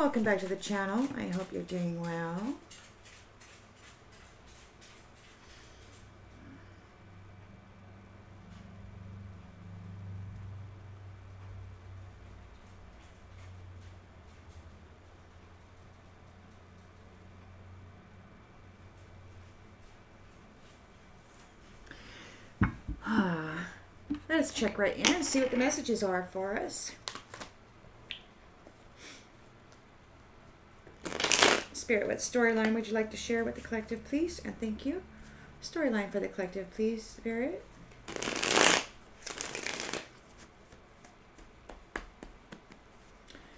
Welcome back to the channel. I hope you're doing well. Let's check right in and see what the messages are for us. Spirit, what storyline would you like to share with the collective, please? And thank you. Storyline for the collective, please, Spirit.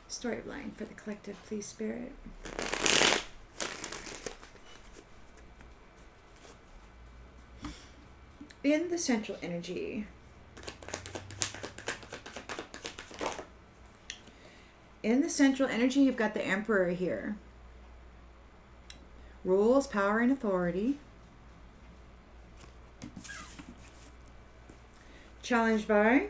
Storyline for the collective, please, Spirit. In the central energy. In the central energy, you've got the Emperor here. Rules, power, and authority. Challenged by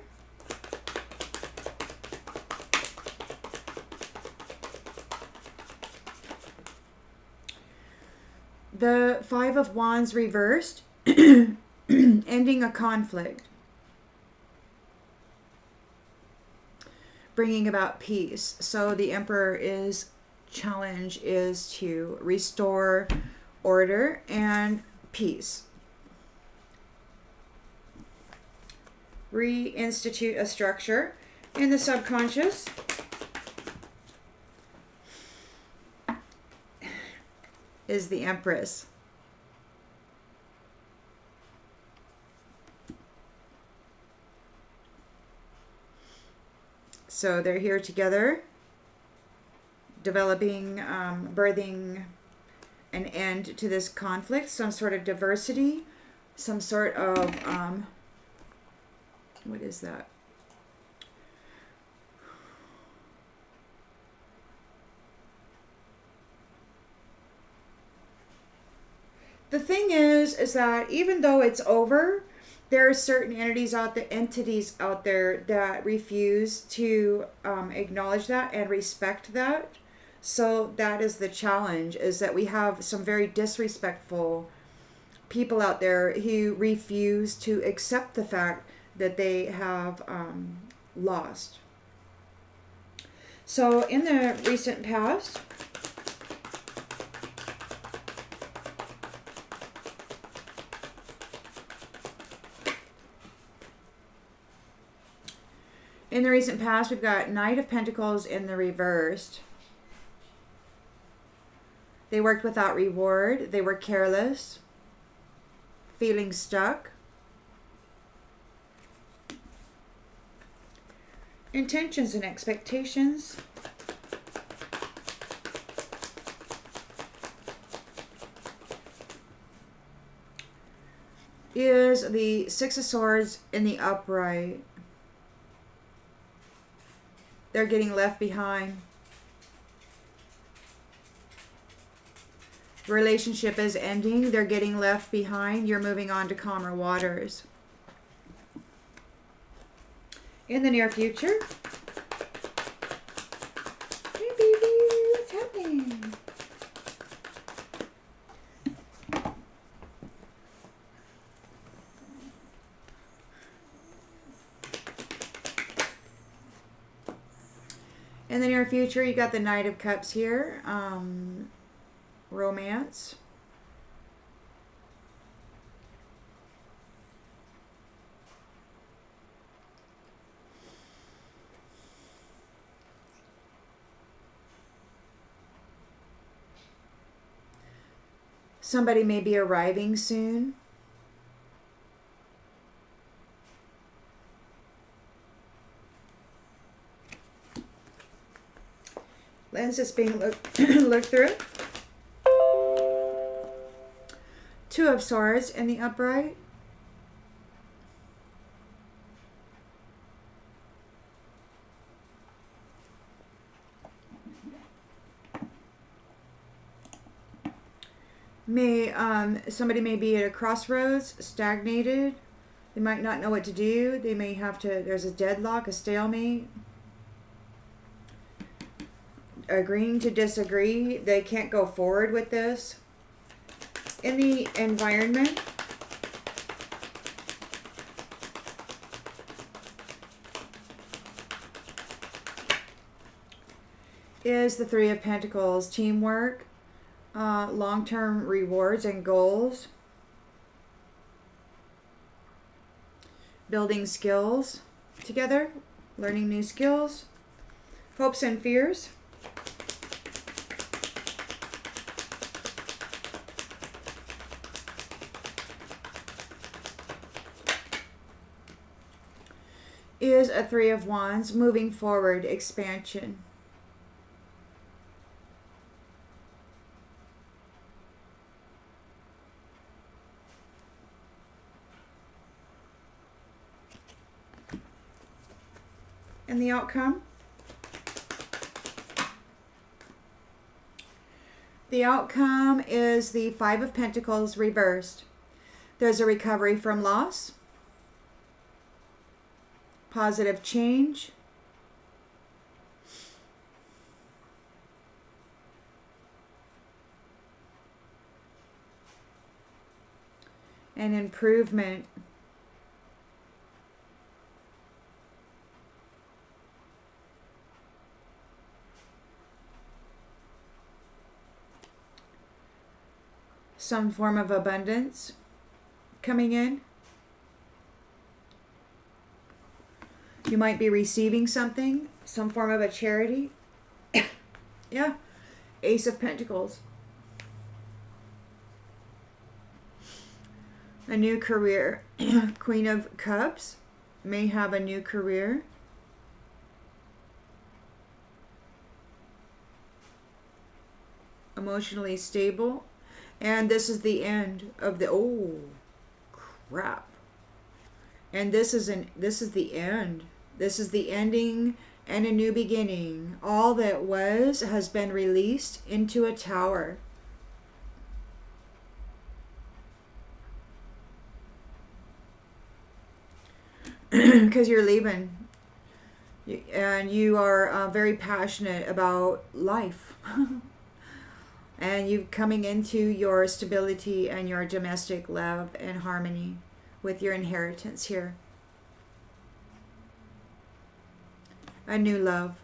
the Five of Wands reversed, ending a conflict, bringing about peace. So the Emperor's challenge is to restore order and peace. Reinstitute a structure in the subconscious. Is the Empress. So they're here together, developing, birthing an end to this conflict, some sort of diversity, some sort of, what is that? The thing is that even though it's over, there are certain entities out there that refuse to acknowledge that and respect that. So that is the challenge, is that we have some very disrespectful people out there who refuse to accept the fact that they have lost. So in the recent past, we've got Knight of Pentacles in the reversed. They worked without reward. They were careless, feeling stuck. Intentions and expectations. Is the Six of Swords in the upright. They're getting left behind. Relationship is ending. They're getting left behind. You're moving on to calmer waters. In the near future. Hey baby, what's happening? In the near future, you got the Knight of Cups here. Romance. Somebody may be arriving soon. Lens is being looked through. Two of Swords in the upright. Somebody may be at a crossroads, stagnated. They might not know what to do. They may have to, there's a deadlock, a stalemate. agreeing to disagree. They can't go forward with this. In the environment, is the Three of Pentacles. Teamwork, long-term rewards and goals, building skills together, learning new skills, hopes and fears. Is a Three of Wands, moving forward, expansion. And the outcome? The outcome is the Five of Pentacles reversed. There's a recovery from loss, positive change, and improvement. Some form of abundance coming in. You might be receiving something, some form of a charity. Yeah. Ace of Pentacles. A new career. Queen of Cups may have a new career. Emotionally stable. And this is the end of the, oh crap. And this is the end. This is the ending and a new beginning. All that was has been released into a tower. Because you're leaving. And you are very passionate about life. And you coming into your stability and your domestic love and harmony with your inheritance here. A new love.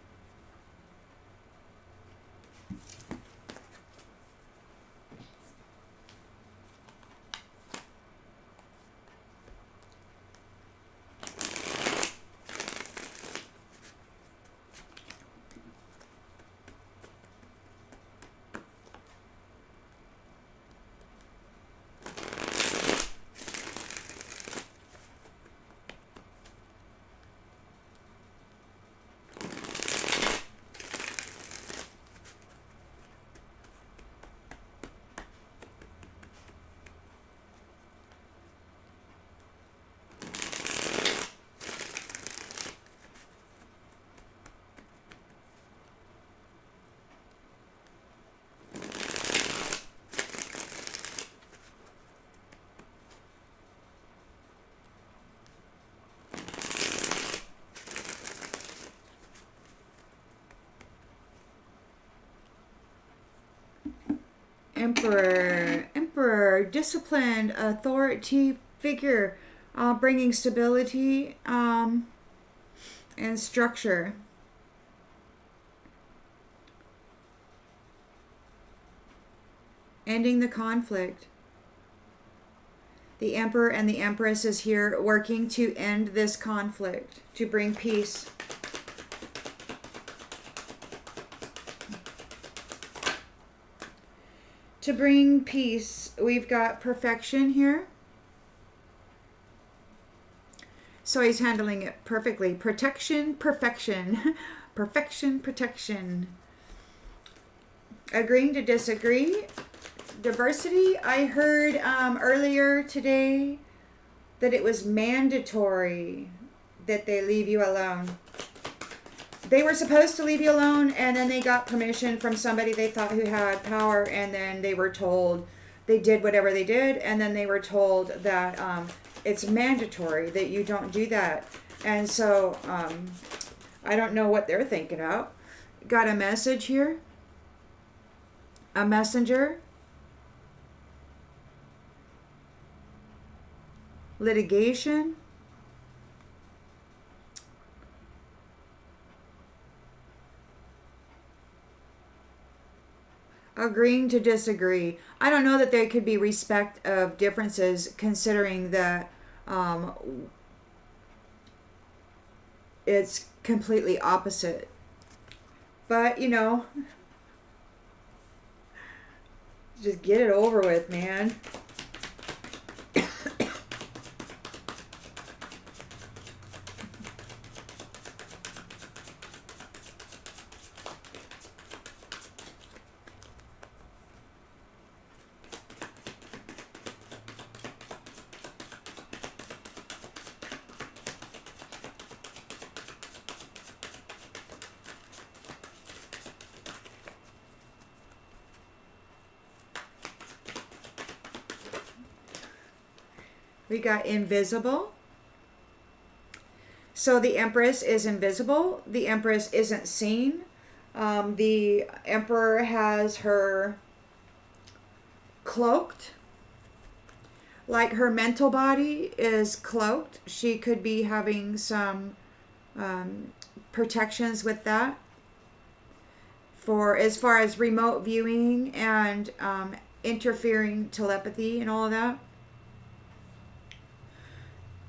Emperor, disciplined, authority figure, bringing stability and structure. Ending the conflict. The Emperor and the Empress is here working to end this conflict, to bring peace. To bring peace, we've got perfection here. So he's handling it perfectly. Protection, perfection. Perfection, protection. Agreeing to disagree. Diversity. I heard earlier today that it was mandatory that they leave you alone. They were supposed to leave you alone, and then they got permission from somebody they thought who had power, and then they were told, they did whatever they did, and then they were told that it's mandatory that you don't do that. And so I don't know what they're thinking about, got a message here. A messenger. Litigation. Agreeing to disagree. I don't know that there could be respect of differences, considering that it's completely opposite. But, you know, just get it over with, man. We got invisible. So the Empress is invisible. The Empress isn't seen. The Emperor has her cloaked. Like her mental body is cloaked. She could be having some protections with that. For as far as remote viewing and interfering telepathy and all of that.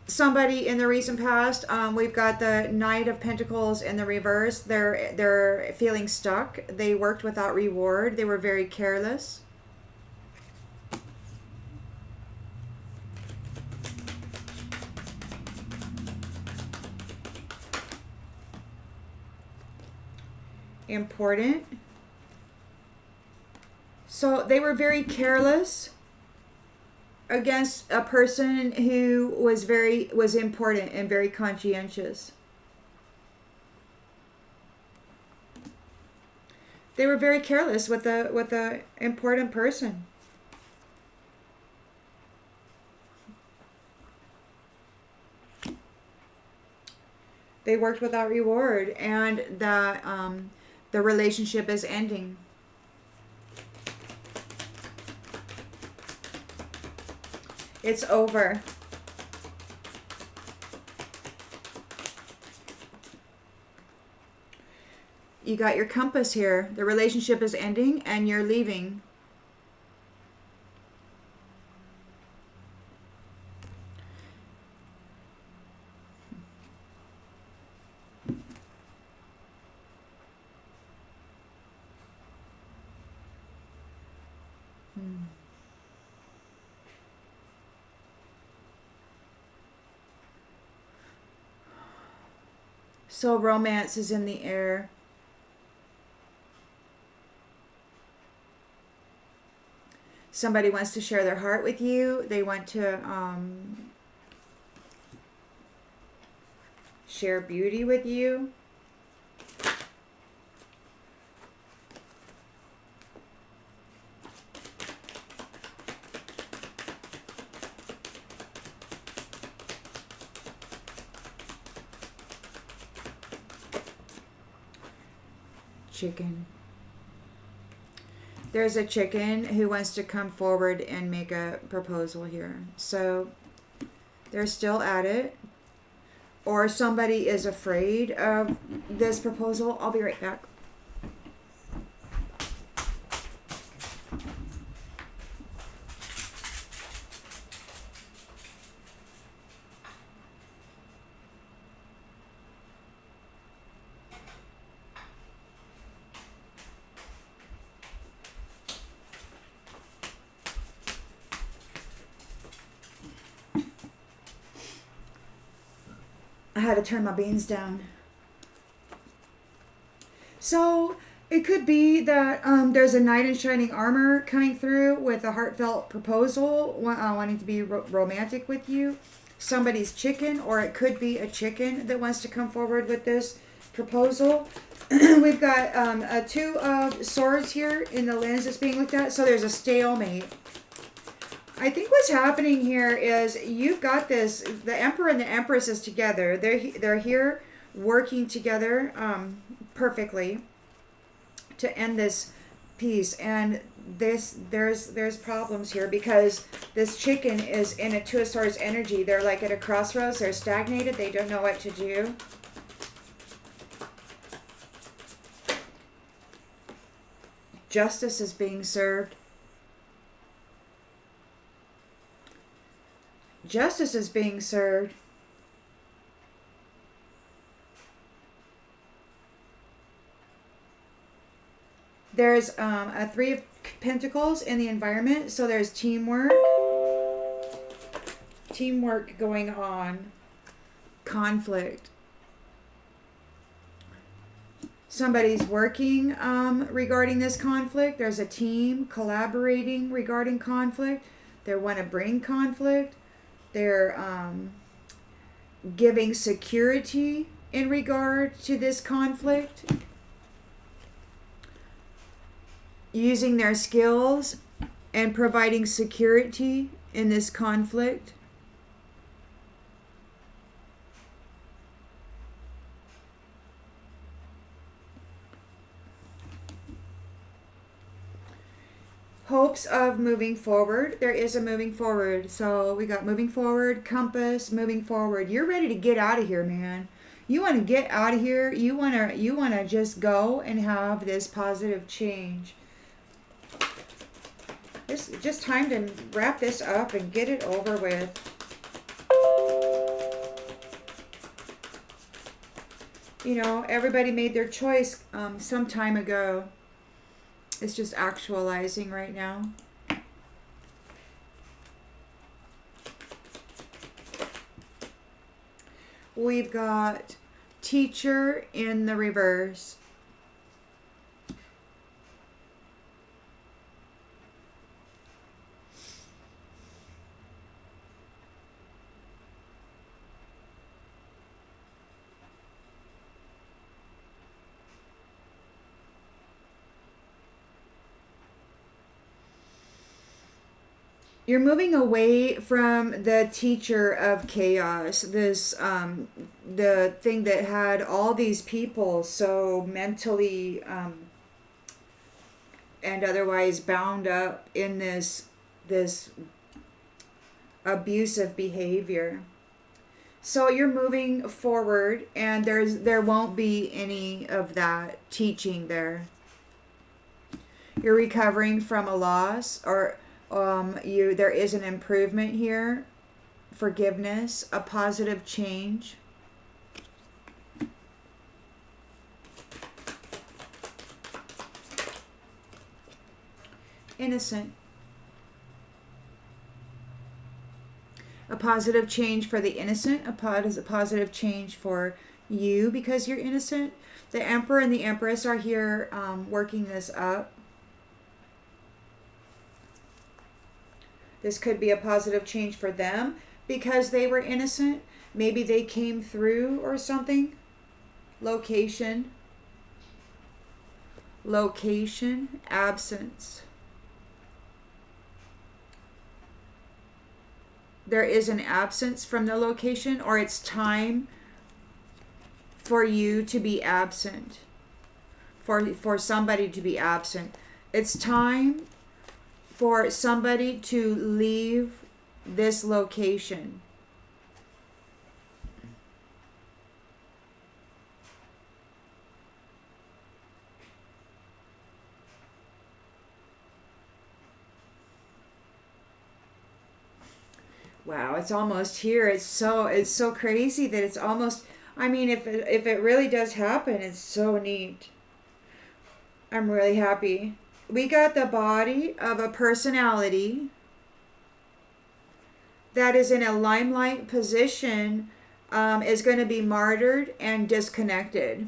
Somebody in the recent past, we've got the Knight of Pentacles in the reverse. They're feeling stuck. They worked without reward. They were very careless. Important. So they were very careless against a person who was important and very conscientious. They were very careless with a important person. They worked without reward, and that the relationship is ending. It's over. You got your compass here. The relationship is ending and you're leaving. So romance is in the air. Somebody wants to share their heart with you. They want to share beauty with you. Chicken. There's a chicken who wants to come forward and make a proposal here. So they're still at it. Or somebody is afraid of this proposal. I'll be right back. I had to turn my beans down. So it could be that there's a knight in shining armor coming through with a heartfelt proposal, wanting to be romantic with you. Somebody's chicken, or it could be a chicken that wants to come forward with this proposal. We've got a two of swords here in the lens that's being looked at. So there's a stalemate. I think what's happening here is you've got this, the Emperor and the Empress is together. They're here working together perfectly. to end this piece. And there's problems here because this chicken is in a Two of Swords energy. They're like at a crossroads. They're stagnated. They don't know what to do. Justice is being served. Justice is being served. There's a Three of Pentacles in the environment. So there's teamwork. Teamwork going on. Conflict. Somebody's working regarding this conflict. There's a team collaborating regarding conflict. They want to bring conflict. They're giving security in regard to this conflict. Using their skills and providing security in this conflict. Hopes of moving forward. There is a moving forward. So we got moving forward, compass, moving forward. You're ready to get out of here, man. You want to get out of here. You want to just go and have this positive change. It's just time to wrap this up and get it over with. You know, everybody made their choice some time ago. It's just actualizing right now. We've got teacher in the reverse. You're moving away from the teacher of chaos, this the thing that had all these people so mentally and otherwise bound up in this abusive behavior. So you're moving forward, and there won't be any of that teaching there. You're recovering from a loss, or there is an improvement here, forgiveness, a positive change. Innocent. A positive change for the innocent, a positive change for you because you're innocent. The Emperor and the Empress are here working this up. This could be a positive change for them because they were innocent. Maybe they came through or something. Location. Location, absence. There is an absence from the location, or it's time for you to be absent. For somebody to be absent. It's time for somebody to leave this location. Wow, it's almost here. It's so crazy that it's almost, I mean, if it really does happen, it's so neat. I'm really happy. We got the body of a personality that is in a limelight position, is going to be martyred and disconnected.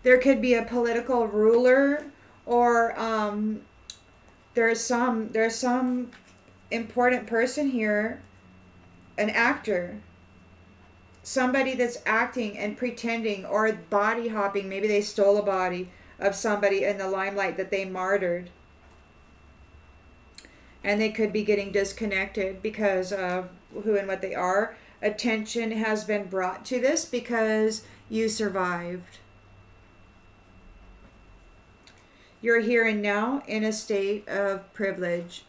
There could be a political ruler, or there's some important person here, an actor. Somebody that's acting and pretending or body hopping. Maybe they stole a body of somebody in the limelight that they martyred. And they could be getting disconnected because of who and what they are. Attention has been brought to this because you survived. You're here and now in a state of privilege.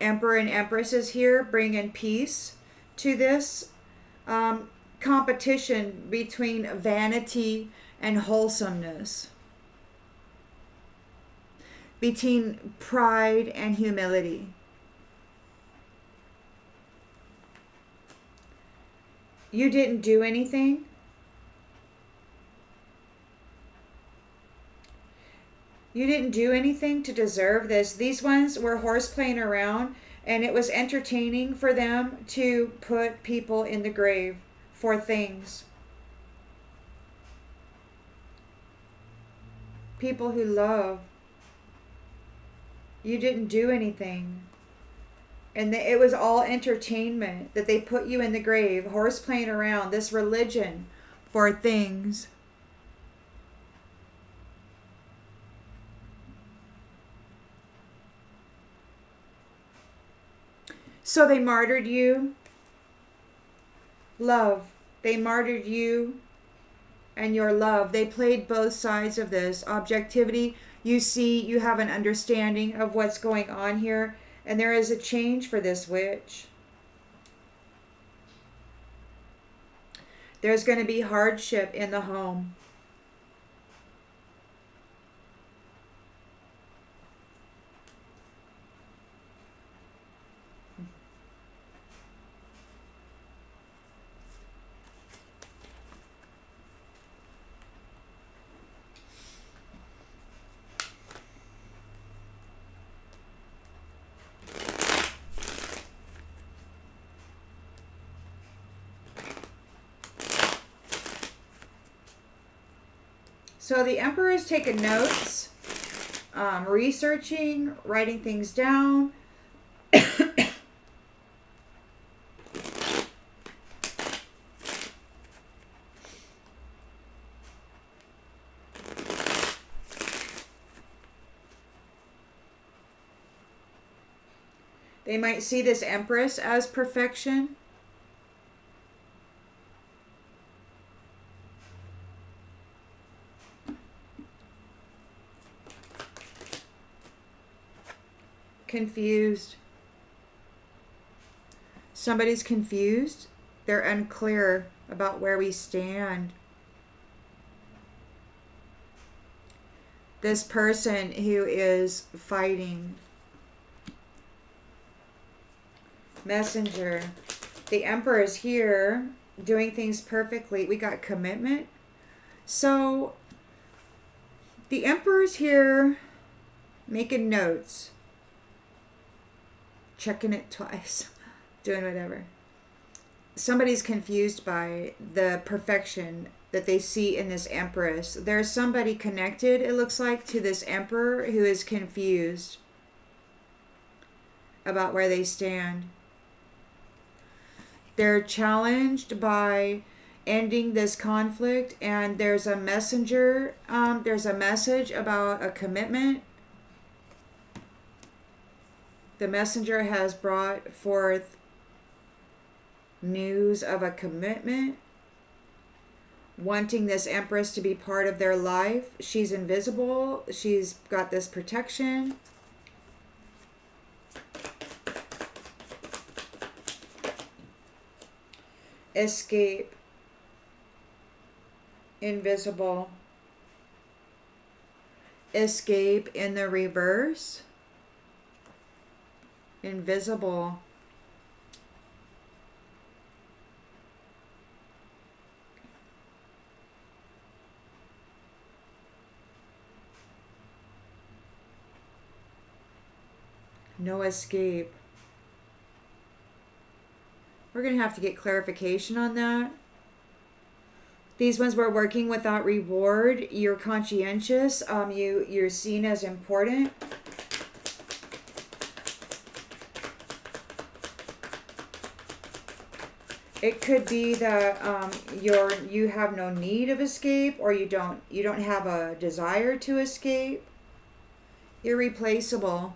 Emperor and Empress is here bringing peace to this competition between vanity and wholesomeness, between pride and humility. You didn't do anything. You didn't do anything to deserve this. These ones were horseplaying around, and it was entertaining for them to put people in the grave for things. People who love. You didn't do anything. And it was all entertainment that they put you in the grave, horseplaying around, this religion for things. So they martyred you. Love. They martyred you and your love. They played both sides of this. Objectivity, you see, you have an understanding of what's going on here. And there is a change for this witch. There's going to be hardship in the home. So the Emperor is taking notes, researching, writing things down. They might see this Empress as perfection. Confused. Somebody's confused. They're unclear about where we stand. This person who is fighting. Messenger. The Emperor is here doing things perfectly. We got commitment. So the Emperor's here making notes. Checking it twice. Doing whatever. Somebody's confused by the perfection that they see in this Empress. There's somebody connected, it looks like, to this Emperor who is confused about where they stand. They're challenged by ending this conflict, and there's a messenger, there's a message about a commitment. The messenger has brought forth news of a commitment, wanting this Empress to be part of their life. She's invisible. She's got this protection. Escape. Invisible. Escape in the reverse. Invisible. No escape. We're going to have to get clarification on that. These ones were working without reward. You're conscientious. You're seen as important. It could be that you have no need of escape, or you don't have a desire to escape. Irreplaceable.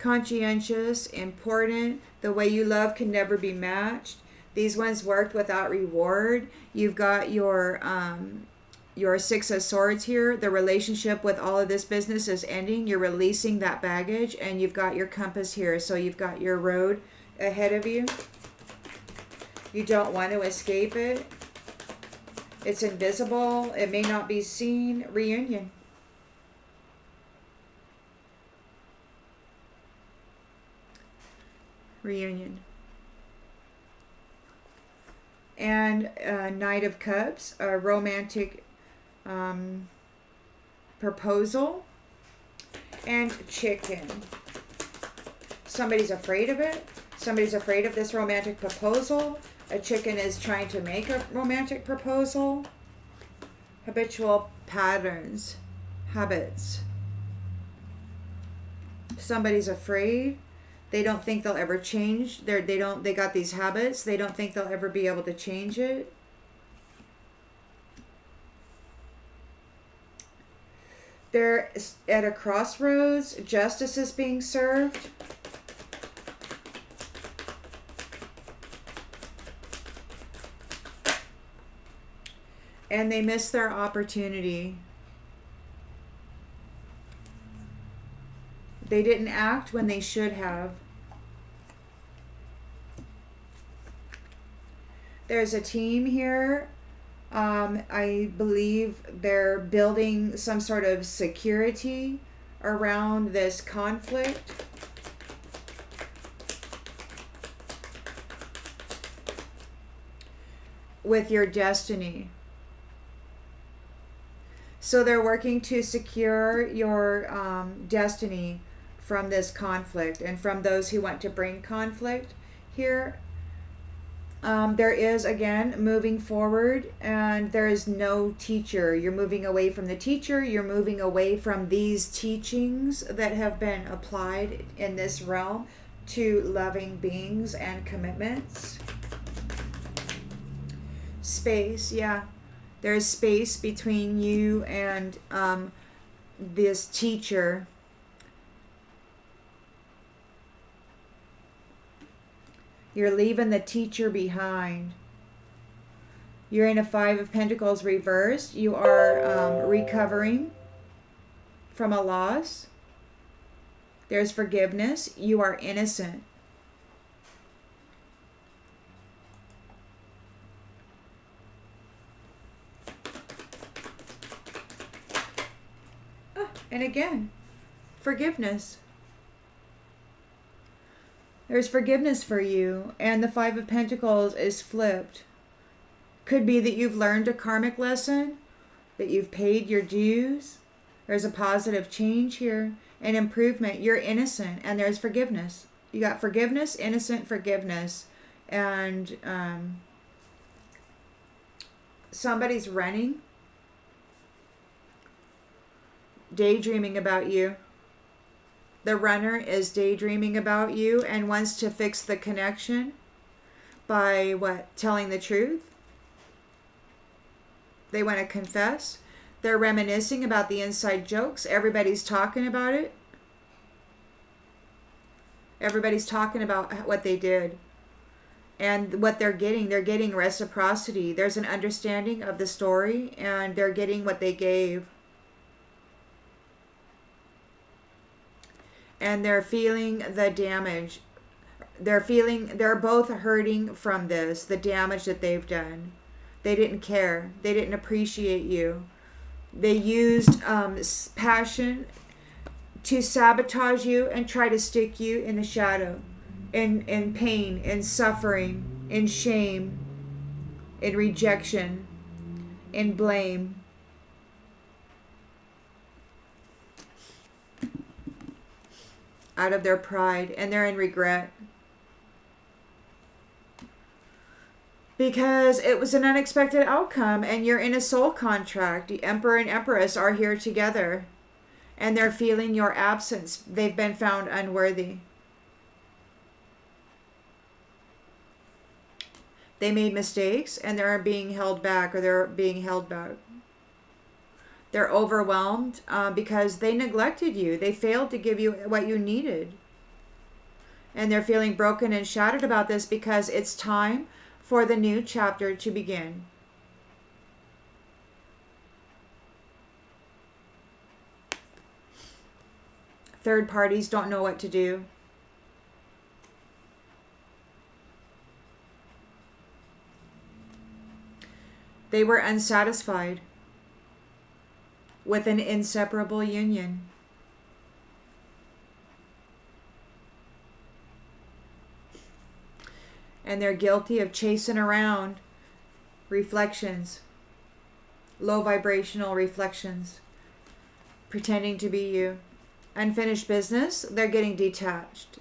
conscientious, important. The way you love can never be matched. These ones worked without reward. You've got your Six of Swords here. The relationship with all of this business is ending. You're releasing that baggage, and you've got your compass here. So you've got your road ahead of you. You don't want to escape it. It's invisible. It may not be seen. Reunion. Reunion. And Knight of Cups, a romantic proposal. And chicken. Somebody's afraid of it. Somebody's afraid of this romantic proposal. A chicken is trying to make a romantic proposal. Habitual patterns. Habits. Somebody's afraid. They don't think they'll ever change. They got these habits. They don't think they'll ever be able to change it. They're at a crossroads. Justice is being served. And they missed their opportunity. They didn't act when they should have. There's a team here. I believe they're building some sort of security around this conflict. With your destiny. So they're working to secure your destiny from this conflict and from those who want to bring conflict here. There is, again, moving forward, and there is no teacher. You're moving away from the teacher. You're moving away from these teachings that have been applied in this realm to loving beings and commitments. Space, yeah. There's space between you and this teacher. You're leaving the teacher behind. You're in a Five of Pentacles reversed. You are recovering from a loss. There's forgiveness. You are innocent. And again, forgiveness. There's forgiveness for you, and the Five of Pentacles is flipped. Could be that you've learned a karmic lesson, that you've paid your dues. There's a positive change here, an improvement. You're innocent, and there's forgiveness. You got forgiveness, innocent, forgiveness, and somebody's running, daydreaming about you. The runner is daydreaming about you and wants to fix the connection by what? Telling the truth. They want to confess. They're reminiscing about the inside jokes. Everybody's talking about it. Everybody's talking about what they did and what they're getting. They're getting reciprocity. There's an understanding of the story, and they're getting what they gave. And they're feeling the damage. They're both hurting from this, the damage that they've done. They didn't care. They didn't appreciate you. They used passion to sabotage you and try to stick you in the shadow, in pain, in suffering, in shame, in rejection, in blame. Out of their pride, and they're in regret. Because it was an unexpected outcome, and you're in a soul contract. The Emperor and Empress are here together, and they're feeling your absence. They've been found unworthy. They made mistakes, and they're being held back, or they're being held back. They're overwhelmed because they neglected you. They failed to give you what you needed. And they're feeling broken and shattered about this because it's time for the new chapter to begin. Third parties don't know what to do. They were unsatisfied with an inseparable union. And they're guilty of chasing around reflections, low vibrational reflections, pretending to be you. Unfinished business, they're getting detached.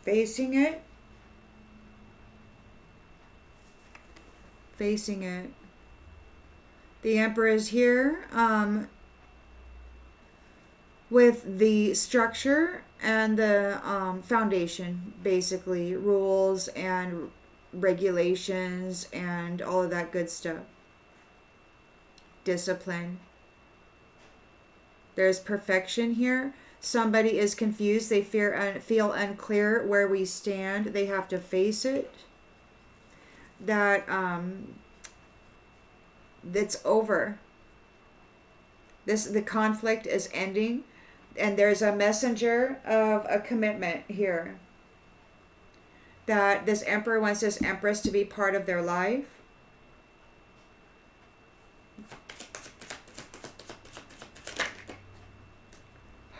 Facing it. Facing it. The Emperor is here with the structure and the foundation, basically, rules and regulations and all of that good stuff. Discipline. There's perfection here. Somebody is confused. They feel unclear where we stand. They have to face it. That it's over. The conflict is ending, and there's a messenger of a commitment here. That this Emperor wants this Empress to be part of their life.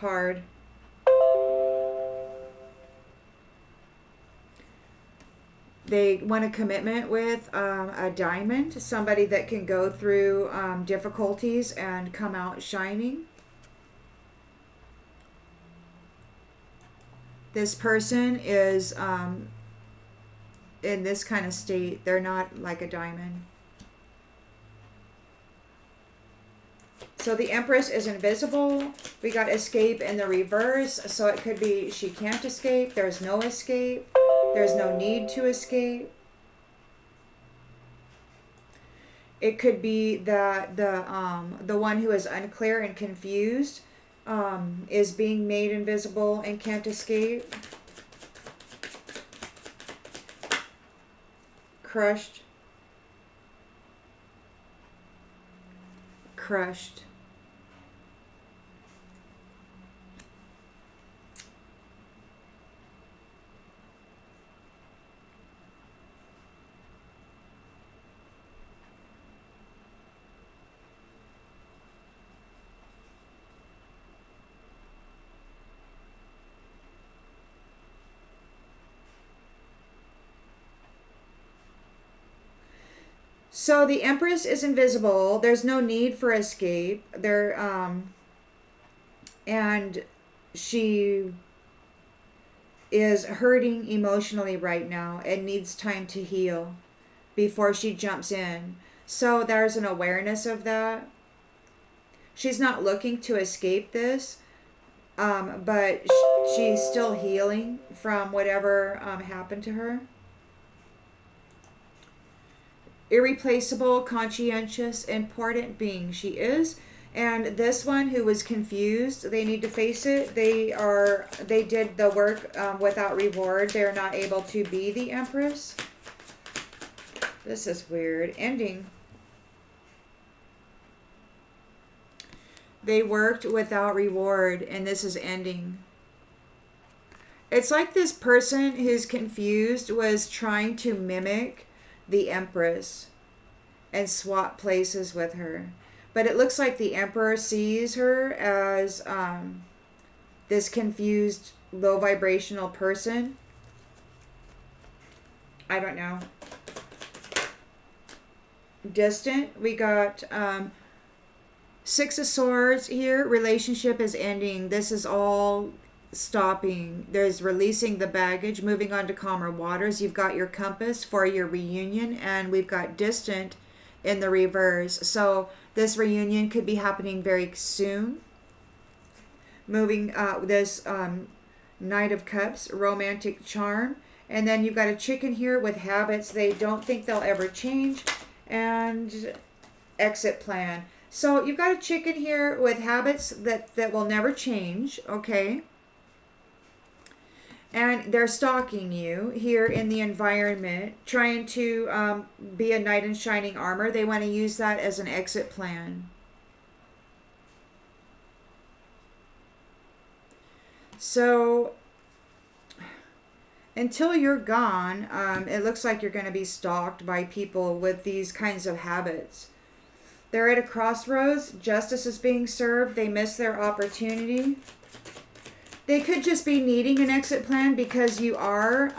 Hard. They want a commitment with a diamond, somebody that can go through difficulties and come out shining. This person is in this kind of state. They're not like a diamond. So the Empress is invisible. We got escape in the reverse. So it could be she can't escape. There's no escape. There's no need to escape. It could be that the one who is unclear and confused is being made invisible and can't escape. Crushed. Crushed. So the Empress is invisible. There's no need for escape. And she is hurting emotionally right now and needs time to heal before she jumps in. So there's an awareness of that. She's not looking to escape this, but she's still healing from whatever happened to her. Irreplaceable, conscientious, important being she is. And this one who was confused, they need to face it. They did the work without reward. They're not able to be the Empress. This is weird. Ending. They worked without reward, and this is ending. It's like this person who's confused was trying to mimic the Empress and swap places with her. But it looks like the Emperor sees her as this confused, low vibrational person. I don't know. Distant. We got Six of Swords here. Relationship is ending. This is all stopping. There's releasing the baggage, moving on to calmer waters. You've got your compass for your reunion, and we've got distant in the reverse. So this reunion could be happening very soon. Moving this Knight of Cups, romantic charm. And then you've got a chicken here with habits. They don't think they'll ever change. And exit plan. So you've got a chicken here with habits that will never change, okay? And they're stalking you here in the environment, trying to be a knight in shining armor. They want to use that as an exit plan. So until you're gone, it looks like you're going to be stalked by people with these kinds of habits. They're at a crossroads. Justice is being served. They miss their opportunity. They could just be needing an exit plan because you are.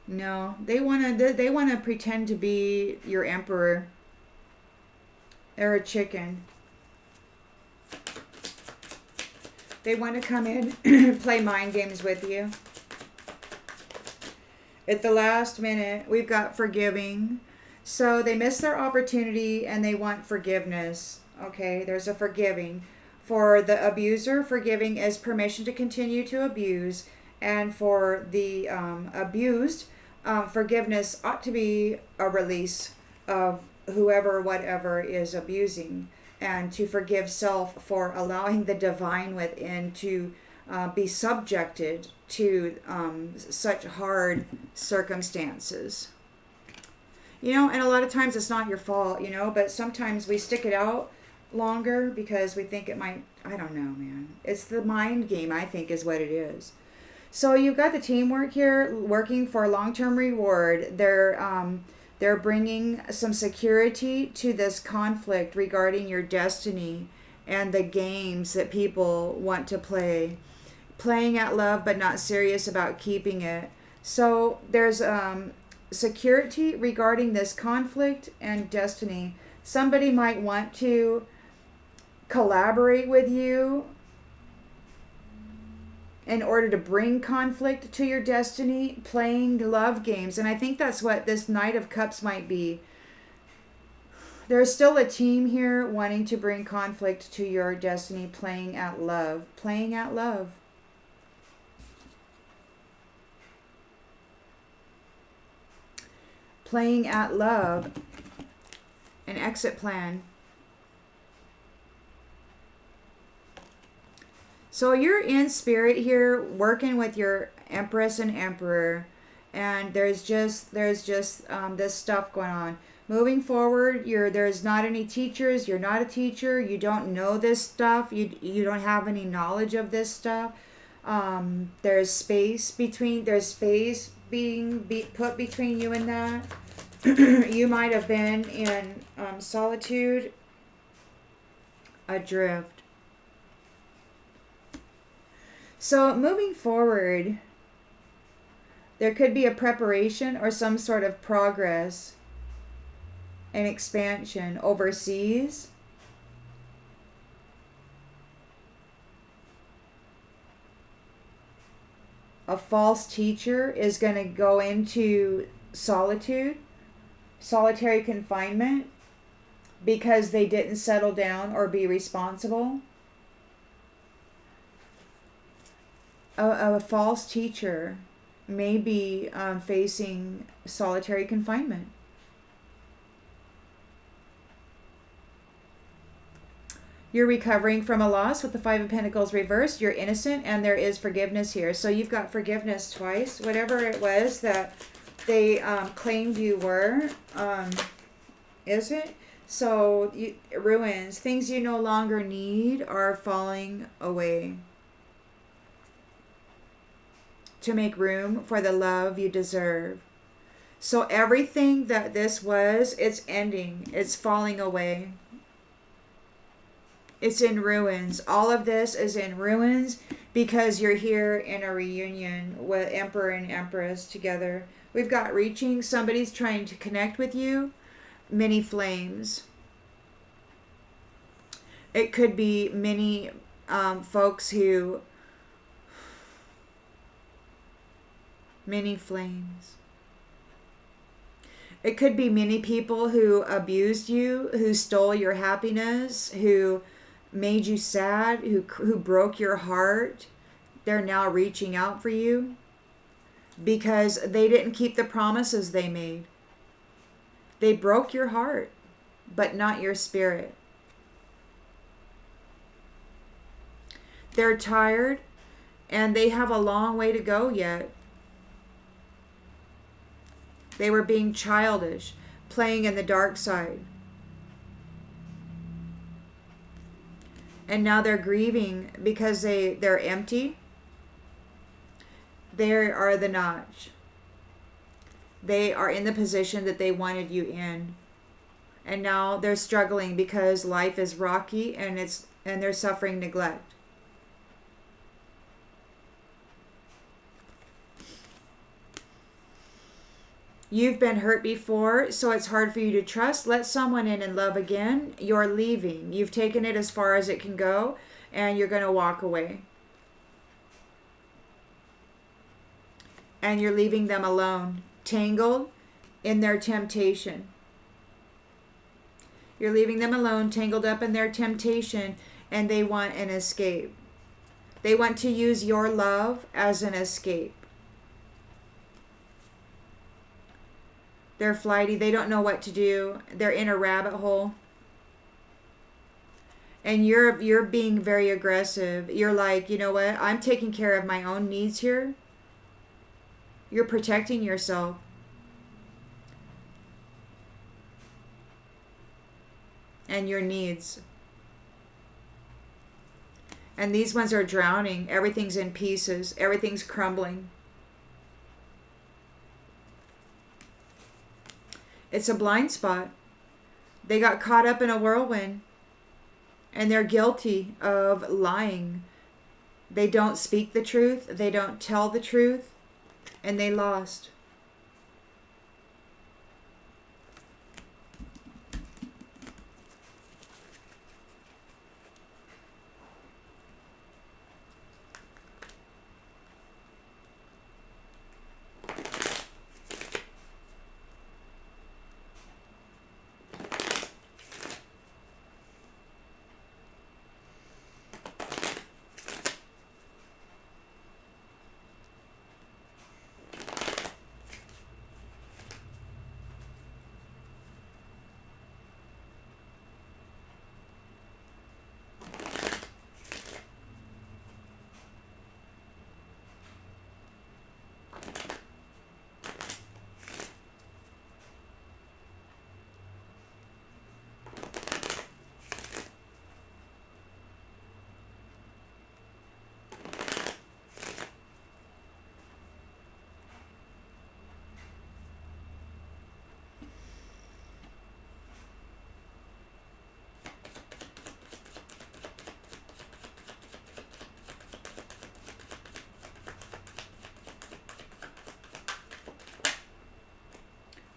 No, they wanna pretend to be your emperor. They're a chicken. They want to come in, play mind games with you. At the last minute, we've got forgiving. So they miss their opportunity and they want forgiveness. Okay, there's a forgiving. For the abuser, forgiving is permission to continue to abuse. And for the abused, forgiveness ought to be a release of whoever, whatever is abusing. And to forgive self for allowing the divine within to be subjected to such hard circumstances. You know, and a lot of times it's not your fault, you know, but sometimes we stick it out longer because we think it might, I don't know, man. It's the mind game, I think, is what it is. So you've got the teamwork here working for long-term reward. They're bringing some security to this conflict regarding your destiny and the games that people want to play. Playing at love but not serious about keeping it. So there's security regarding this conflict and destiny. Somebody might want to collaborate with you in order to bring conflict to your destiny, playing love games. And I think that's what this Knight of Cups might be. There's still a team here wanting to bring conflict to your destiny, playing at love. Playing at love. Playing at love. An exit plan. So you're in spirit here, working with your Empress and Emperor, and there's just this stuff going on. Moving forward, there's not any teachers. You're not a teacher. You don't know this stuff. You don't have any knowledge of this stuff. There's space being put between you and that. You might have been in solitude, adrift. So moving forward, there could be a preparation or some sort of progress and expansion overseas. A false teacher is going to go into solitude, solitary confinement, because they didn't settle down or be responsible. A false teacher may be facing solitary confinement. You're recovering from a loss with the Five of Pentacles reversed. You're innocent and there is forgiveness here. So you've got forgiveness twice. Whatever it was that they claimed you were, is it? So ruins, things you no longer need are falling away. to make room for the love you deserve. So everything that this was, it's ending. It's falling away. It's in ruins. All of this is in ruins because you're here in a reunion with Emperor and Empress together. We've got reaching. Somebody's trying to connect with you. Many flames. It could be many folks who... Many flames. It could be many people who abused you, who stole your happiness, who made you sad, who broke your heart. They're now reaching out for you because they didn't keep the promises they made. They broke your heart, but not your spirit. They're tired and they have a long way to go yet. They were being childish, playing in the dark side. And now they're grieving because they're empty. They are the notch. They are in the position that they wanted you in. And now they're struggling because life is rocky and they're suffering neglect. You've been hurt before, so it's hard for you to trust. Let someone in and love again. You're leaving. You've taken it as far as it can go, and you're going to walk away. And you're leaving them alone, tangled in their temptation. You're leaving them alone, tangled up in their temptation, and they want an escape. They want to use your love as an escape. They're flighty. They don't know what to do. They're in a rabbit hole. And you're being very aggressive. You're like, you know what? I'm taking care of my own needs here. You're protecting yourself. And your needs. And these ones are drowning. Everything's in pieces. Everything's crumbling. It's a blind spot. They got caught up in a whirlwind. And they're guilty of lying. They don't speak the truth. They don't tell the truth. And they lost.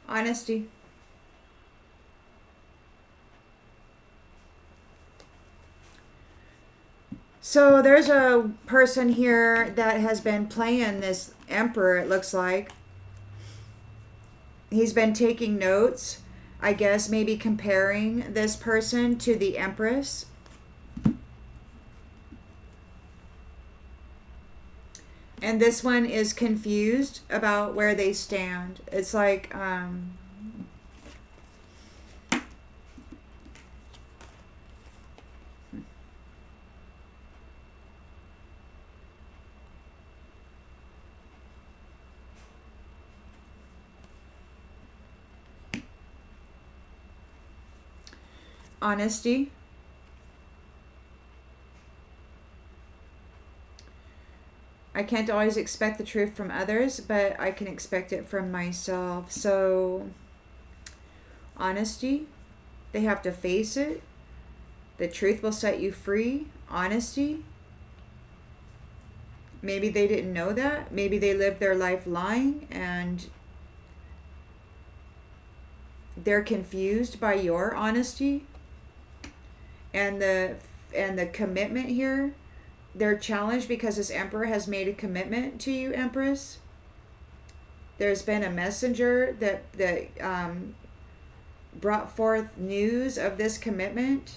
Honesty. So there's a person here that has been playing this emperor, it looks like. He's been taking notes, I guess maybe comparing this person to the Empress. And this one is confused about where they stand. It's like, honesty. I can't always expect the truth from others, but I can expect it from myself. So, honesty, they have to face it. The truth will set you free. Honesty. Maybe they didn't know that. Maybe they lived their life lying and they're confused by your honesty and the commitment here. They're challenged because this Emperor has made a commitment to you, Empress. There's been a messenger that brought forth news of this commitment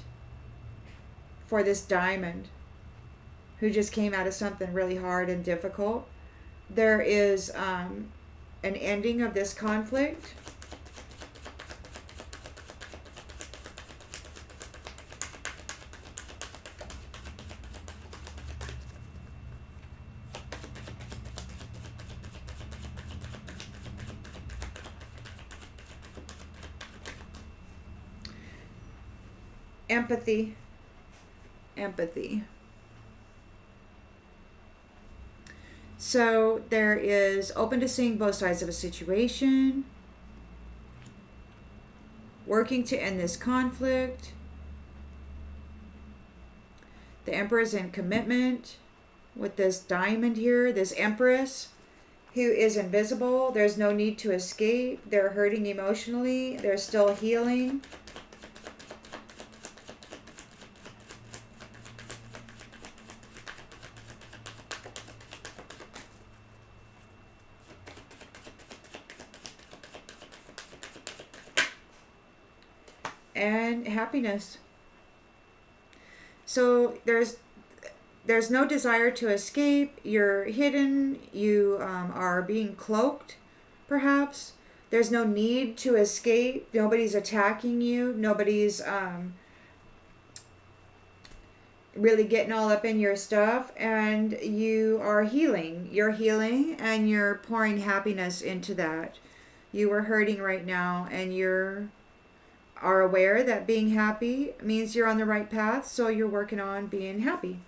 for this Diamond, who just came out of something really hard and difficult. There is an ending of this conflict. Empathy. Empathy. So there is open to seeing both sides of a situation, working to end this conflict. The Emperor is in commitment with this Diamond here, this Empress, who is invisible. There's no need to escape. They're hurting emotionally. They're still healing. And happiness. So there's no desire to escape. You're hidden. You are being cloaked, perhaps. There's no need to escape. Nobody's attacking you. Nobody's really getting all up in your stuff. And you are healing. You're healing and you're pouring happiness into that. You are hurting right now and are aware that being happy means you're on the right path, so you're working on being happy.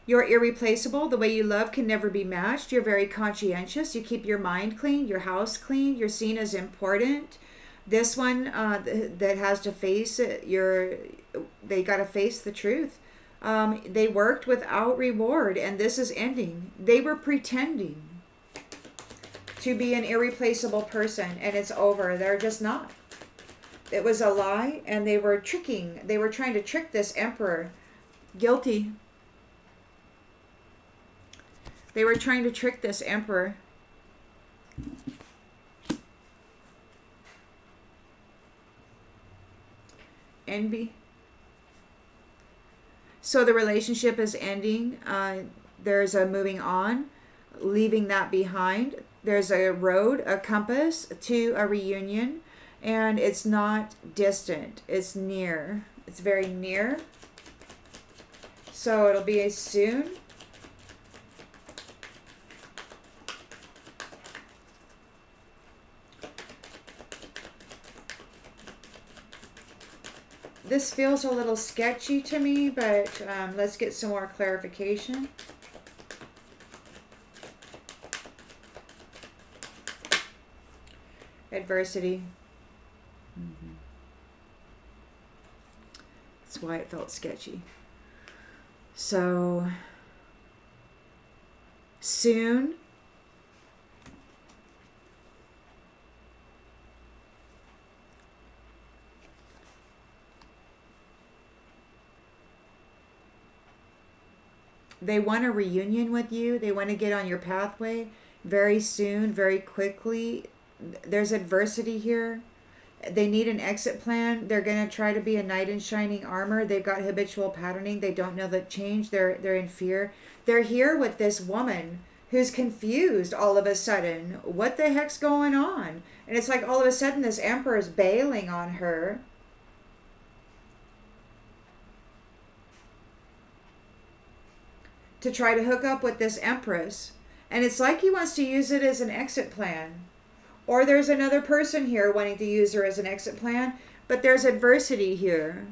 You're irreplaceable. The way you love can never be matched. You're very conscientious. You keep your mind clean, your house clean. You're seen as important. This one that has to face it, they got to face the truth. They worked without reward, and this is ending. They were pretending to be an irreplaceable person, and it's over. They're just not. It was a lie, and they were tricking. They were trying to trick this Emperor. Guilty. They were trying to trick this Emperor. Envy. So the relationship is ending. There's a moving on, leaving that behind. There's a road, a compass to a reunion, and it's not distant. It's near. It's very near. So it'll be soon. This feels a little sketchy to me, but let's get some more clarification. Adversity. That's why it felt sketchy. So, soon. They want a reunion with you. They want to get on your pathway very soon, very quickly. There's adversity here. They need an exit plan. They're going to try to be a knight in shining armor. They've got habitual patterning. They don't know the change. They're in fear. They're here with this woman who's confused all of a sudden. What the heck's going on? And it's like all of a sudden this Emperor is bailing on her. To try to hook up with this Empress. And it's like he wants to use it as an exit plan. Or there's another person here wanting to use her as an exit plan. But there's adversity here.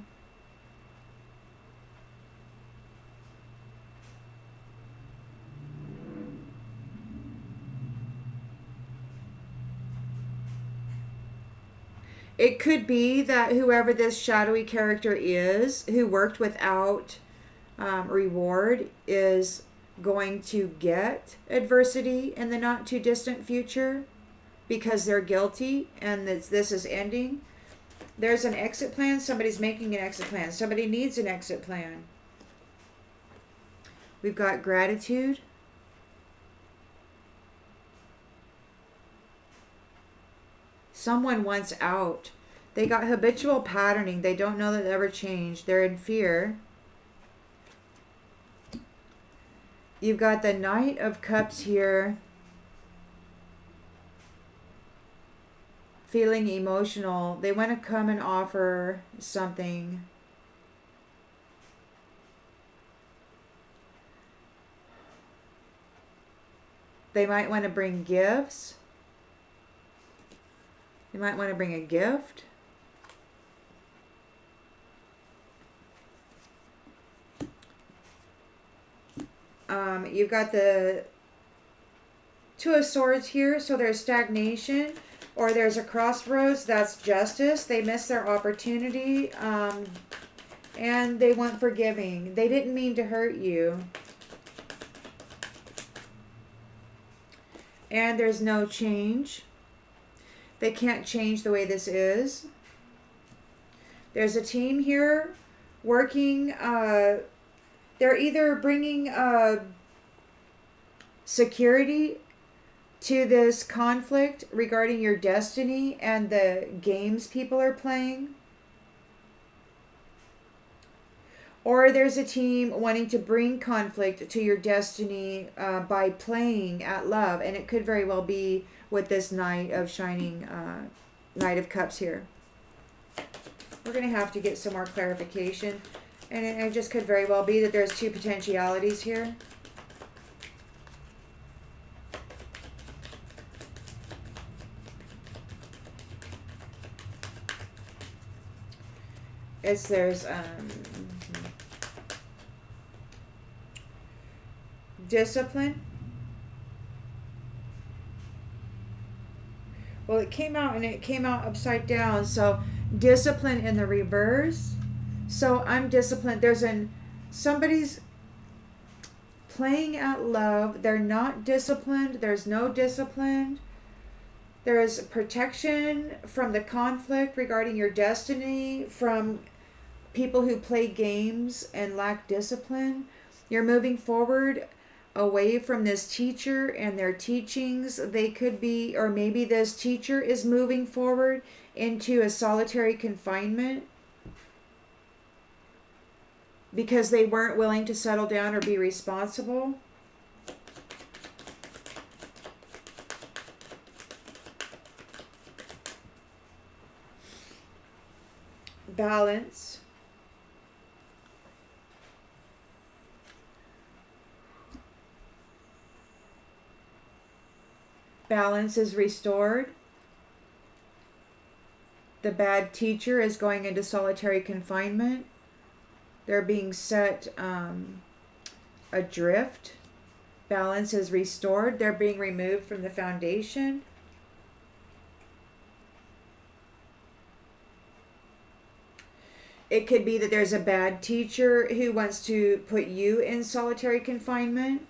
It could be that whoever this shadowy character is, who worked without reward, is going to get adversity in the not too distant future because they're guilty and this is ending. There's an exit plan. Somebody's making an exit plan. Somebody needs an exit plan. We've got gratitude. Someone wants out. They got habitual patterning. They don't know that it ever changed. They're in fear. You've got the Knight of Cups here. Feeling emotional. They want to come and offer something. They might want to bring gifts. They might want to bring a gift. You've got the Two of Swords here, so there's stagnation, or there's a crossroads. That's justice. They missed their opportunity, and they want forgiving. They didn't mean to hurt you. And there's no change. They can't change the way this is. There's a team here working. They're either bringing security to this conflict regarding your destiny and the games people are playing. Or there's a team wanting to bring conflict to your destiny by playing at love. And it could very well be with this Knight of Cups here. We're going to have to get some more clarification. And it just could very well be that there's two potentialities here. There's discipline. Well, it came out and it came out upside down. So discipline in the reverse. So I'm disciplined. Somebody's playing at love. They're not disciplined. There's no discipline. There is protection from the conflict regarding your destiny, from people who play games and lack discipline. You're moving forward away from this teacher and their teachings. They could be, or maybe this teacher is moving forward into a solitary confinement because they weren't willing to settle down or be responsible. Balance. Balance is restored. The bad teacher is going into solitary confinement. They're being set adrift. Balance is restored. They're being removed from the foundation. It could be that there's a bad teacher who wants to put you in solitary confinement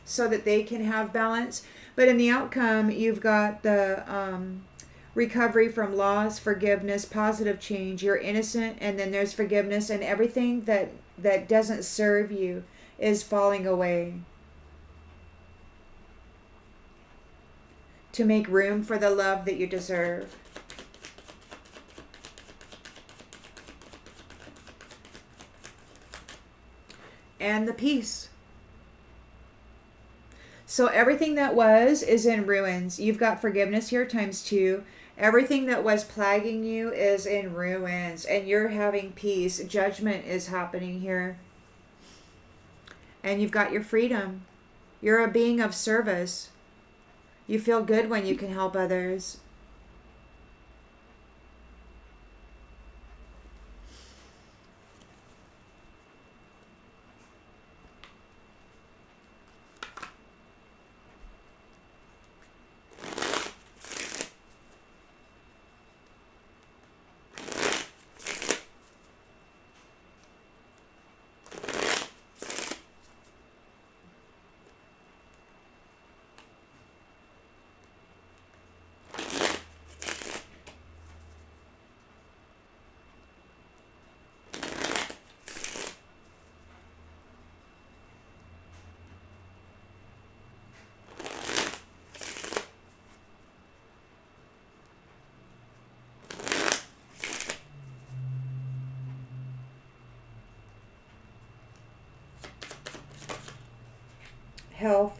so that they can have balance. But in the outcome, you've got the recovery from loss, forgiveness, positive change. You're innocent, and then there's forgiveness, and everything that doesn't serve you is falling away to make room for the love that you deserve. And the peace. So everything that was is in ruins. You've got forgiveness here times 2. Everything that was plaguing you is in ruins, and you're having peace. Judgment is happening here. And you've got your freedom. You're a being of service. You feel good when you can help others. health.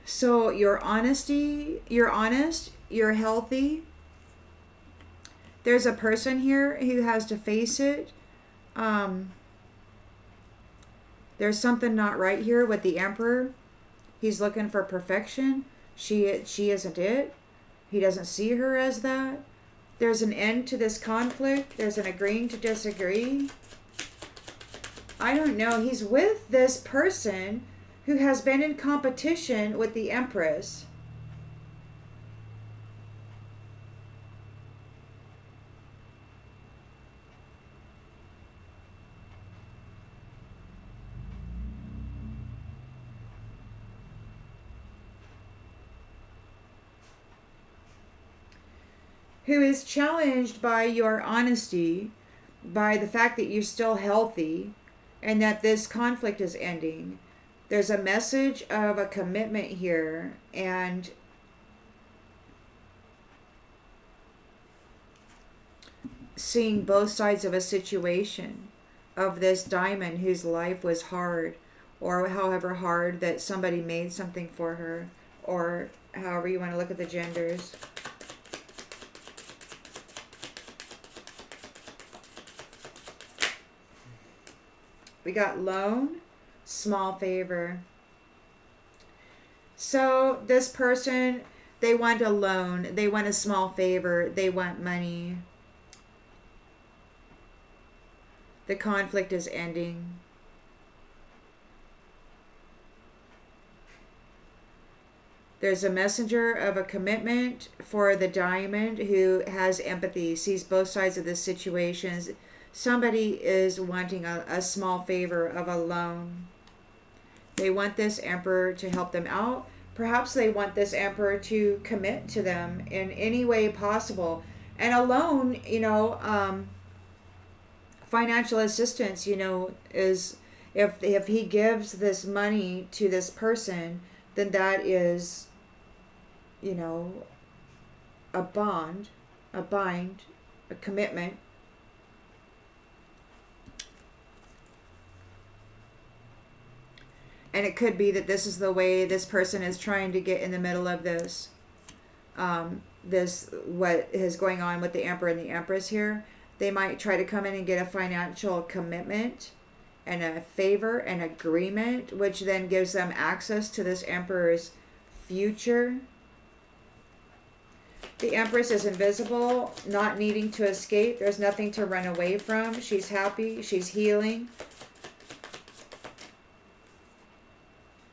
So you're honest, you're healthy. There's a person here who has to face it. Um, there's something not right here with the Emperor. He's looking for perfection. She isn't it. He doesn't see her as that. There's an end to this conflict. There's an agreeing to disagree. I don't know. He's with this person who has been in competition with the Empress. Who is challenged by your honesty, by the fact that you're still healthy, and that this conflict is ending. There's a message of a commitment here, and seeing both sides of a situation of this diamond whose life was hard, or however hard that somebody made something for her, or however you want to look at the genders. We got loan, small favor. So this person, they want a loan, they want a small favor, they want money. The conflict is ending. There's a messenger of a commitment for the diamond who has empathy, sees both sides of the situations. Somebody is wanting a small favor of a loan. They want this Emperor to help them out. Perhaps they want this Emperor to commit to them in any way possible. And a loan, financial assistance, is if he gives this money to this person, then that is, a bond, a commitment. And it could be that this is the way this person is trying to get in the middle of this. What is going on with the Emperor and the Empress here. They might try to come in and get a financial commitment and a favor and agreement, which then gives them access to this Emperor's future. The Empress is invisible, not needing to escape. There's nothing to run away from. She's happy. She's healing.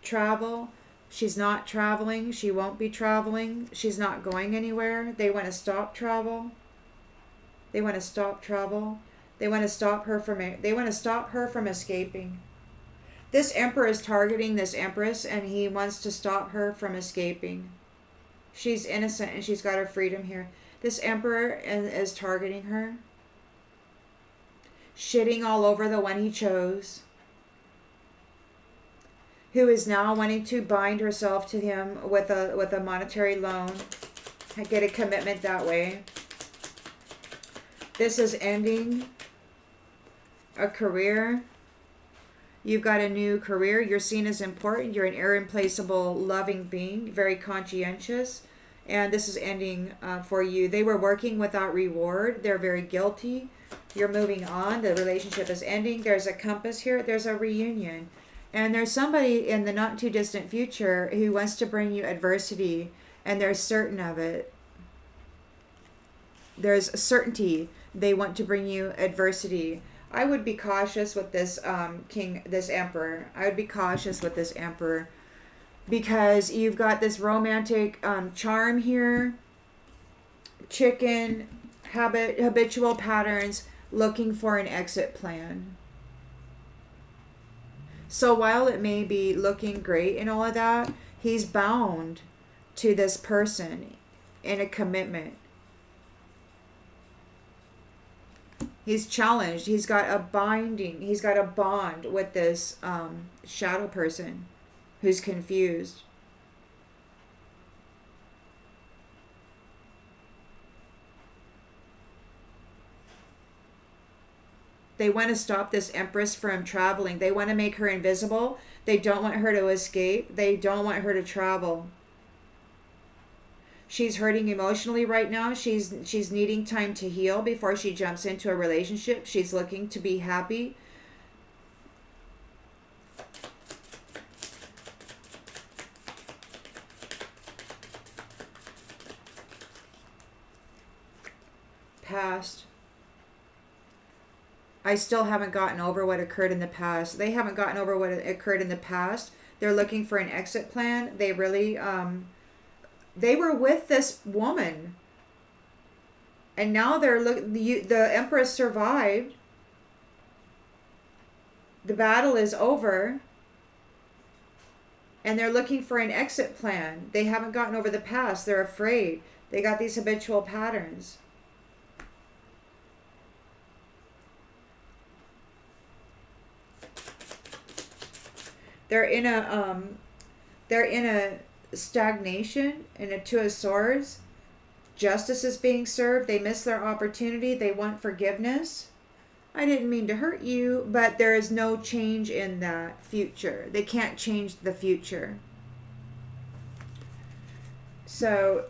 Travel. She's not traveling. She won't be traveling. She's not going anywhere. They want to stop travel. They want to stop travel. They want to stop her from escaping. This Emperor is targeting this Empress, and he wants to stop her from escaping. She's innocent and she's got her freedom here. This Emperor is targeting her. Shitting all over the one he chose. Who is now wanting to bind herself to him with a monetary loan. Get a commitment that way. This is ending a career. You've got a new career. You're seen as important. You're an irreplaceable, loving being, very conscientious. And this is ending for you. They were working without reward. They're very guilty. You're moving on. The relationship is ending. There's a compass here. There's a reunion. And there's somebody in the not too distant future who wants to bring you adversity. And they're certain of it. There's certainty. They want to bring you adversity. I would be cautious with this this Emperor. I would be cautious with this Emperor because you've got this romantic charm here. Chicken, habitual patterns, looking for an exit plan. So while it may be looking great and all of that, he's bound to this person in a commitment. He's challenged. He's got a bond with this shadow person who's confused. They want to stop this Empress from traveling. They want to make her invisible. They don't want her to escape. They don't want her to travel. She's hurting emotionally right now. She's needing time to heal before she jumps into a relationship. She's looking to be happy. Past. I still haven't gotten over what occurred in the past. They haven't gotten over what occurred in the past. They're looking for an exit plan. They really, they were with this woman. And now the Empress survived. The battle is over. And they're looking for an exit plan. They haven't gotten over the past. They're afraid. They got these habitual patterns. They're in a stagnation, in a two of swords. Justice is being served. They miss their opportunity. They want forgiveness. I didn't mean to hurt you, but there is no change in that future. They can't change the future. So,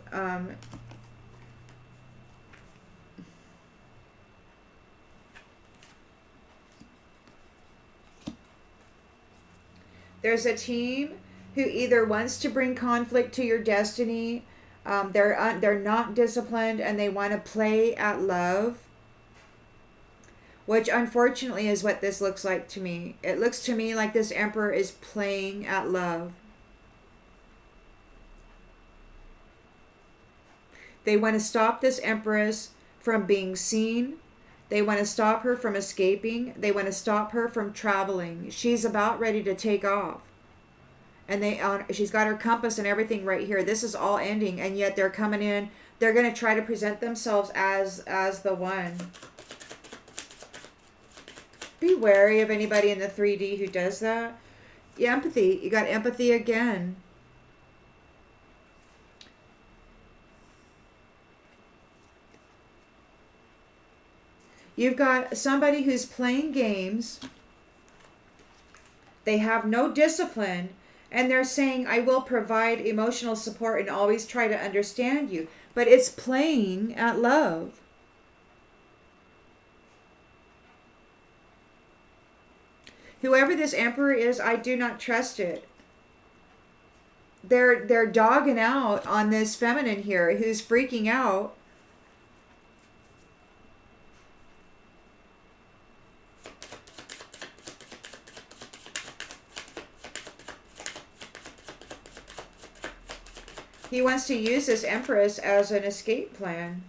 there's a team who either wants to bring conflict to your destiny, they're not disciplined, and they want to play at love, which unfortunately is what this looks like to me. It looks to me like this Emperor is playing at love. They want to stop this Empress from being seen. They want to stop her from escaping. They want to stop her from traveling. She's about ready to take off. And she's got her compass and everything right here. This is all ending, and yet they're coming in. They're going to try to present themselves as the one. Be wary of anybody in the 3D who does that. Empathy. You got empathy again. You've got somebody who's playing games. They have no discipline. And they're saying, I will provide emotional support and always try to understand you. But it's playing at love. Whoever this Emperor is, I do not trust it. They're dogging out on this feminine here who's freaking out. He wants to use this Empress as an escape plan.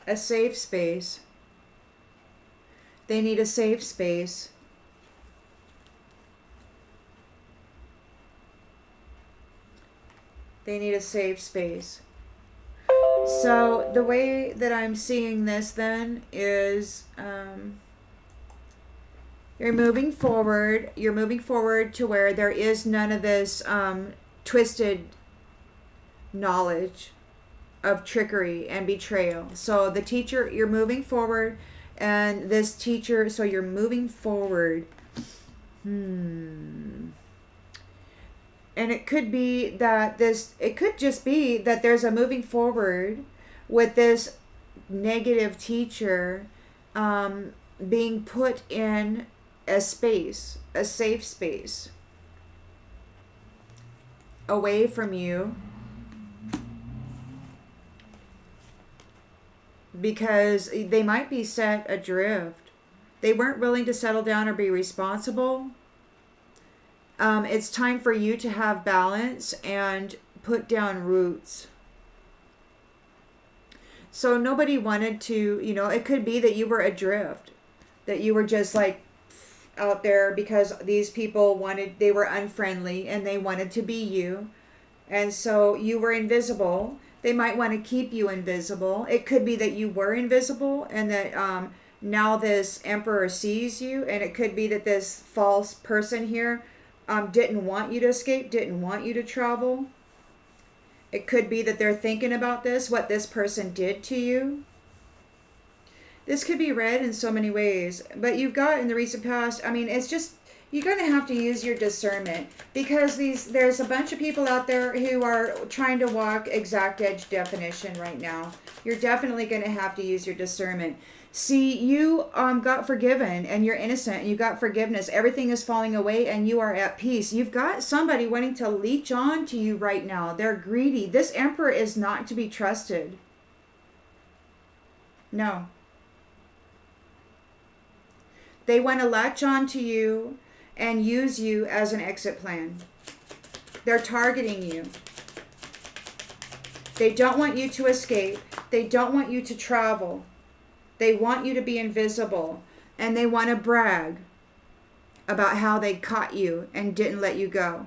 A safe space. They need a safe space. They need a safe space. So the way that I'm seeing this then is you're moving forward. You're moving forward to where there is none of this twisted knowledge of trickery and betrayal. So the teacher, you're moving forward, and this teacher, so you're moving forward. And it could be that it could just be that there's a moving forward with this negative teacher being put in a space, a safe space, away from you, because they might be set adrift. They weren't willing to settle down or be responsible. It's time for you to have balance and put down roots. So nobody wanted to, it could be that you were adrift, that you were just like out there because these people they were unfriendly and they wanted to be you. And so you were invisible. They might want to keep you invisible. It could be that you were invisible and that now this emperor sees you, and it could be that this false person here didn't want you to escape, didn't want you to travel. It could be that they're thinking about this, what this person did to you. This could be read in so many ways, but you've got in the recent past, I mean, it's just, you're going to have to use your discernment, because there's a bunch of people out there who are trying to walk exact edge definition right now. You're definitely going to have to use your discernment. See, you got forgiven and you're innocent and you got forgiveness. Everything is falling away and you are at peace. You've got somebody wanting to leech on to you right now. They're greedy. This emperor is not to be trusted. No. They want to latch on to you and use you as an exit plan. They're targeting you. They don't want you to escape. They don't want you to travel. They want you to be invisible. And they want to brag about how they caught you and didn't let you go.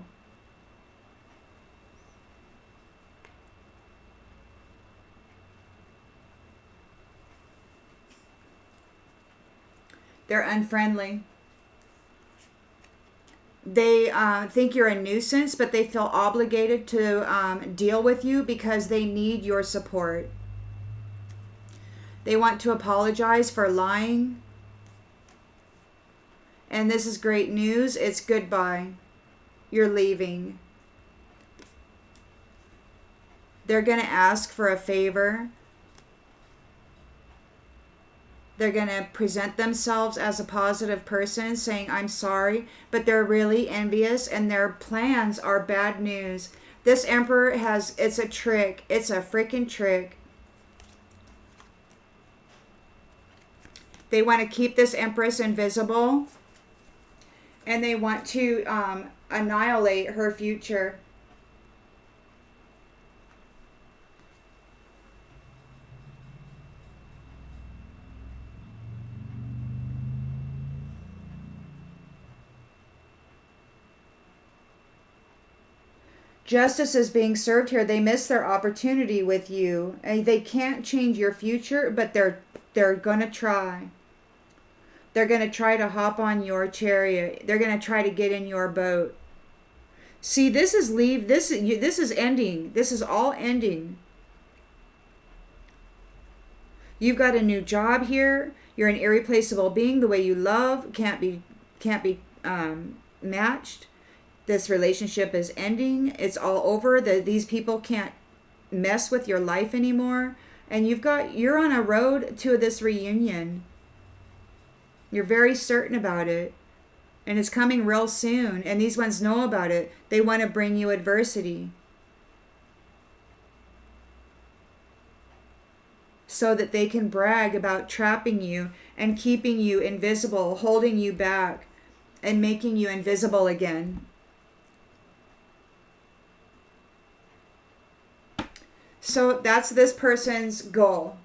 They're unfriendly. They think you're a nuisance, but they feel obligated to deal with you because they need your support. They want to apologize for lying. And this is great news. It's goodbye. You're leaving. They're going to ask for a favor. They're going to present themselves as a positive person saying, I'm sorry, but they're really envious and their plans are bad news. This emperor it's a trick. It's a freaking trick. They want to keep this empress invisible and they want to annihilate her future. Justice is being served here. They miss their opportunity with you. And they can't change your future, but they're going to try. They're going to try to hop on your chariot. They're going to try to get in your boat. See, this is ending. This is all ending. You've got a new job here. You're an irreplaceable being. The way you love can't be matched. This relationship is ending. It's all over. These people can't mess with your life anymore. And you're on a road to this reunion. You're very certain about it. And it's coming real soon. And these ones know about it. They want to bring you adversity. So that they can brag about trapping you and keeping you invisible, holding you back, and making you invisible again. So that's this person's goal.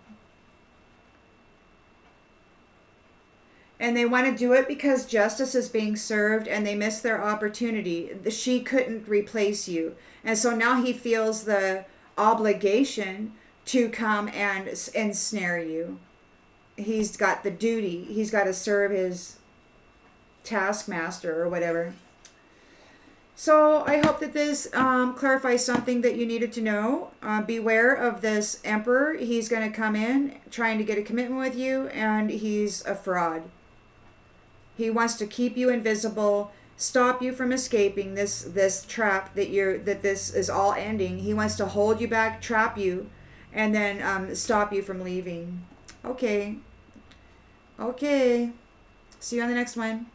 And they want to do it because justice is being served and they missed their opportunity. She couldn't replace you. And so now he feels the obligation to come and ensnare you. He's got the duty. He's got to serve his taskmaster or whatever. So I hope that this clarifies something that you needed to know. Beware of this emperor. He's going to come in trying to get a commitment with you, and he's a fraud. He wants to keep you invisible, stop you from escaping this trap that this is all ending. He wants to hold you back, trap you, and then stop you from leaving. Okay. See you on the next one.